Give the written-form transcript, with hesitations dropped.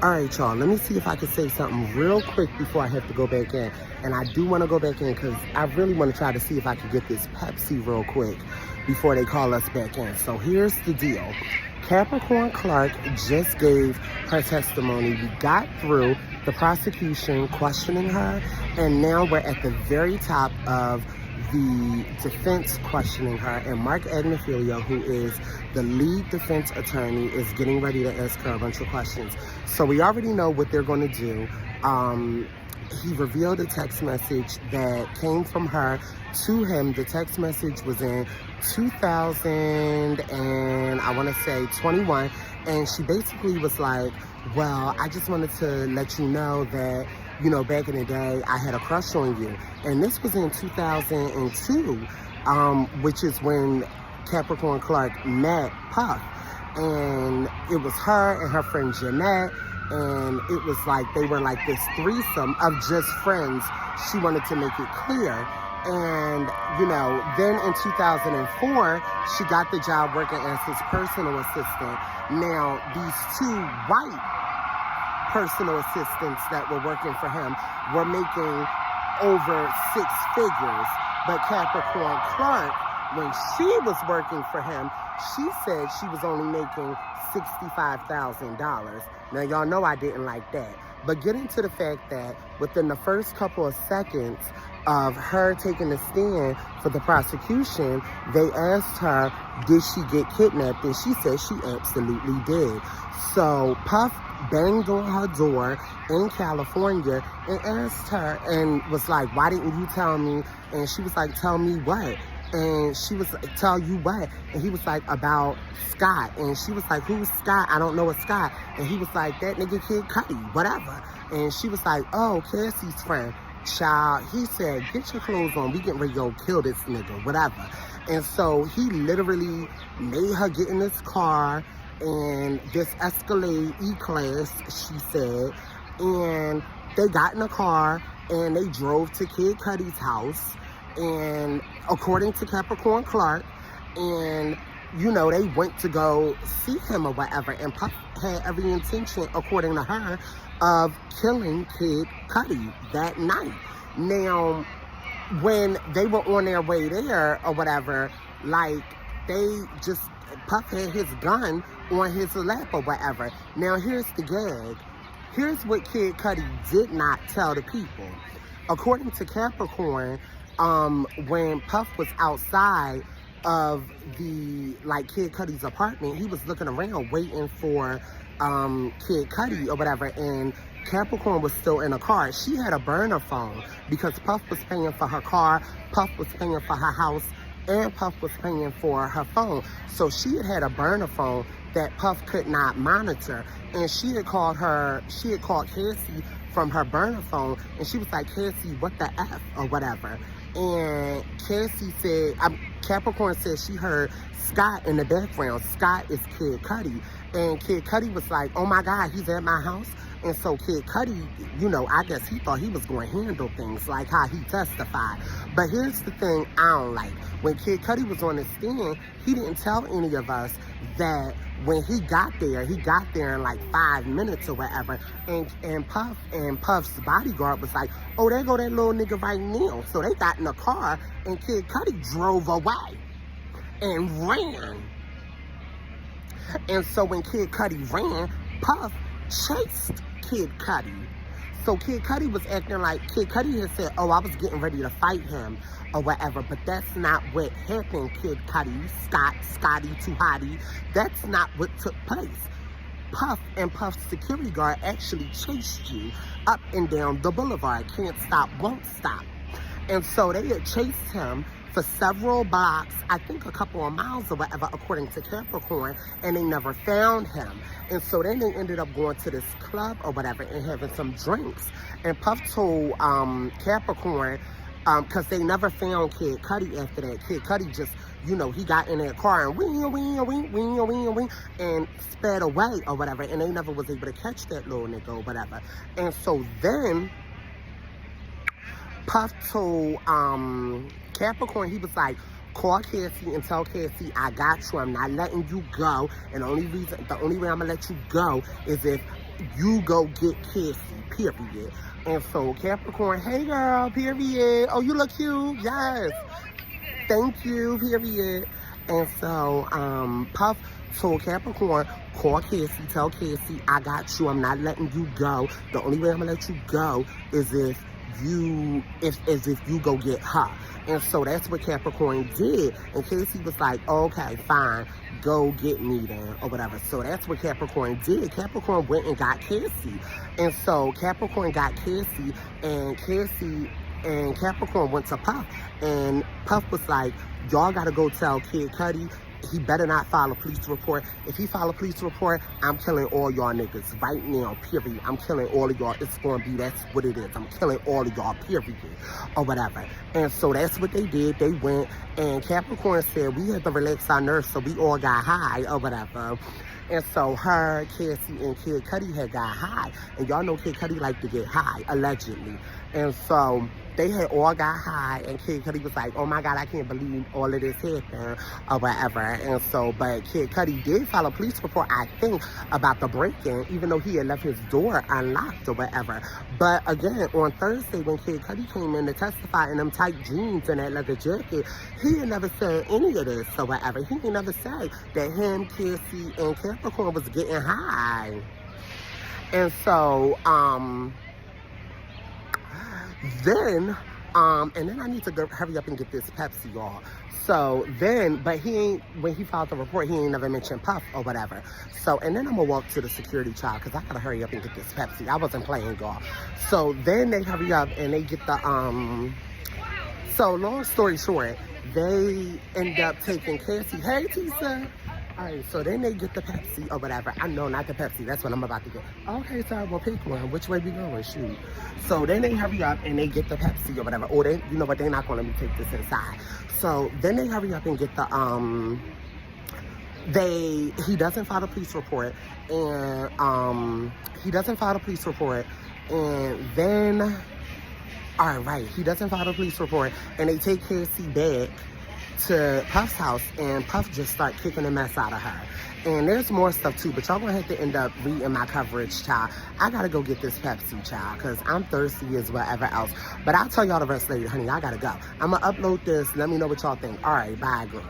All right, y'all, let me see if I can say something real quick before I have to go back in. And I do want to go back in because I really want to try to see if I can get this Pepsi real quick before they call us back in. So here's the deal. Capricorn Clark just gave her testimony. We got through the prosecution questioning her, and now we're at the very top of the defense questioning her, and Mark Agnifilo, who is the lead defense attorney, is getting ready to ask her a bunch of questions. So we already know what they're going to do. He revealed a text message that came from her to him. The text message was in 2021, and she basically was like, well, I just wanted to let you know that, you know, back in the day, I had a crush on you. And this was in 2002, which is when Capricorn Clark met Puff. And it was her and her friend Jeanette, and it was like they were like this threesome of just friends. She wanted to make it clear. And, you know, then in 2004, she got the job working as his personal assistant. Now, these two white personal assistants that were working for him were making over 6 figures. But Capricorn Clark, when she was working for him, she said she was only making $65,000. Now, y'all know I didn't like that. But getting to the fact that within the first couple of seconds of her taking the stand for the prosecution, they asked her, did she get kidnapped? And she said she absolutely did. So Puff banged on her door in California and asked her and was like, why didn't you tell me? And she was like, tell me what? And she was like, tell you what? And he was like, about Scott. And she was like, who's Scott? I don't know a Scott. And he was like, that nigga Kid Cudi, whatever. And she was like, oh, Cassie's friend. Child, he said, get your clothes on. We getting ready to go kill this nigga, whatever. And so he literally made her get in his car and this Escalade E-Class, she said. And they got in a car and they drove to Kid Cudi's house. And according to Capricorn Clark, and, you know, they went to go see him or whatever. And Puff had every intention, according to her, of killing Kid Cudi that night. Now, when they were on their way there or whatever, like, they just, Puff had his gun on his lap or whatever. Now, here's the gag. Here's what Kid Cudi did not tell the people. According to Capricorn, when Puff was outside of the, like, Kid Cudi's apartment, he was looking around waiting for Kid Cudi or whatever, and Capricorn was still in a car. She had a burner phone because Puff was paying for her car, Puff was paying for her house, and Puff was paying for her phone. So she had a burner phone that Puff could not monitor. And she had called Cassie from her burner phone, and she was like, Cassie, what the F or whatever. And Cassie said, Capricorn said she heard Scott in the background. Scott is Kid Cudi. And Kid Cudi was like, oh my God, he's at my house. And so Kid Cudi, you know, I guess he thought he was going to handle things like how he testified. But here's the thing I don't like. When Kid Cudi was on the stand, he didn't tell any of us that when he got there in like 5 minutes or whatever. And Puff's bodyguard was like, oh, there go that little nigga right now. So they got in the car and Kid Cudi drove away and ran. And so when Kid Cudi ran, Puff chased Kid Cudi. So Kid Cudi was acting like, Kid Cudi had said, oh, I was getting ready to fight him or whatever, but that's not what happened, Kid Cudi, Scotty, too hottie. That's not what took place. Puff and Puff's security guard actually chased you up and down the boulevard. Can't stop, won't stop. And so they had chased him for several blocks, I think a couple of miles or whatever, according to Capricorn, and they never found him. And so then they ended up going to this club or whatever and having some drinks. And Puff told Capricorn, because they never found Kid Cudi after that. Kid Cudi just, you know, he got in that car and wing, and sped away or whatever, and they never was able to catch that little nigga or whatever. And so then Puff told Capricorn, he was like, call Cassie and tell Cassie, I got you. I'm not letting you go. And the only way I'm going to let you go is if you go get Cassie, period. And so Capricorn, hey girl, period. Oh, you look cute. Yes. Thank you, period. And so Puff told Capricorn, call Cassie, tell Cassie, I got you. I'm not letting you go. The only way I'm gonna let you go is if you go get her. And so that's what Capricorn did. And Casey was like, okay, fine, go get me then, or whatever. So that's what Capricorn did. Capricorn went and got Casey. And so Capricorn got Casey, and Capricorn went to Puff. And Puff was like, y'all gotta go tell Kid Cudi, he better not file a police report. If he file a police report, I'm killing all y'all niggas right now, period. I'm killing all of y'all. It's gonna be, that's what it is. I'm killing all of y'all, period, or whatever. And so that's what they did. They went, and Capricorn said, we had to relax our nerves, so we all got high, or whatever. And so her, Cassie, and Kid Cudi had got high. And y'all know Kid Cudi like to get high, allegedly. And so they had all got high, and Kid Cudi was like, oh my God, I can't believe all of this happened, or whatever. And so, but Kid Cudi did file a police report, I think, about the break-in, even though he had left his door unlocked or whatever. But again, on Thursday, when Kid Cudi came in to testify in them tight jeans and that leather jacket, he had never said any of this or whatever. He had never said that him, Cassie, and Capricorn was getting high. And so, then I need to go hurry up and get this Pepsi, y'all. So then, but he ain't, when he filed the report, he ain't never mentioned Puff or whatever. So, and then I'm gonna walk to the security child, because I gotta hurry up and get this Pepsi. I wasn't playing, y'all. So then they hurry up and they get the, so long story short, they end up taking Cassie. Hey, Tisa. All right, so then they get the Pepsi or whatever. I know, not the Pepsi. That's what I'm about to get. Okay, sorry, well, pick one. Which way we going? Shoot. So then they hurry up and they get the Pepsi or whatever. Or they, you know what, they're not going to let me take this inside. So then they hurry up and get the, he doesn't file a police report. And, he doesn't file a police report. And then, all right, he doesn't file a police report. And they take Cassie back to Puff's house, and Puff just start kicking the mess out of her. And there's more stuff too, but y'all gonna have to end up reading my coverage, child. I gotta go get this Pepsi, child, because I'm thirsty as whatever else. But I'll tell y'all the rest later, honey. I gotta go. I'm gonna upload this. Let me know what y'all think. All right, bye, girl.